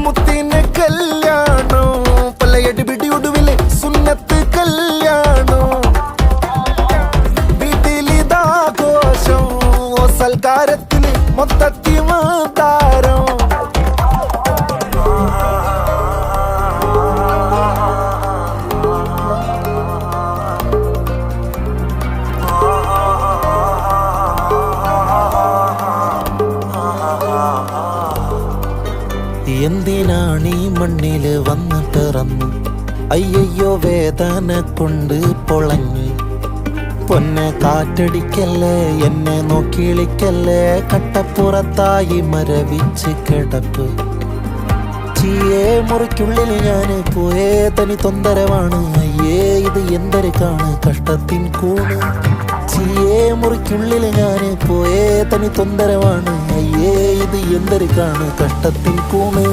മുത്തിന് കല്യാണോ പല്ലയടി ഒടുവിലെ സുന്നത്ത് കല്യാണോ വീട്ടിലിതാഘോഷം ഓ സൽക്കാരത്തില് മൊത്തത്തി മാതാരം എന്തിനാണീ മണ്ണില് വന്ന് പിറന്നു അയ്യോ വേദന കൊണ്ട് പൊളഞ്ഞു പൊന്നെ കാറ്റടിക്കല്ലേ എന്നെ നോക്കിളിക്കല്ലേ കട്ടപ്പുറത്തായി മരവിച്ച് കിടപ്പ് ചീയേ മുറിക്കുള്ളിൽ ഞാന് പോയേ തനി തൊന്തരവാണ് അയ്യേ ഇത് എന്തൊരുക്കാണ് കഷ്ടത്തിൻ കൂണ് ചീയേ മുറിക്കുള്ളിൽ ഞാന് പോയേ തനി തൊന്തരവാണ് അയ്യേ ഇത് എന്തൊരുക്കാണ് കഷ്ടത്തിൻ കൂണ്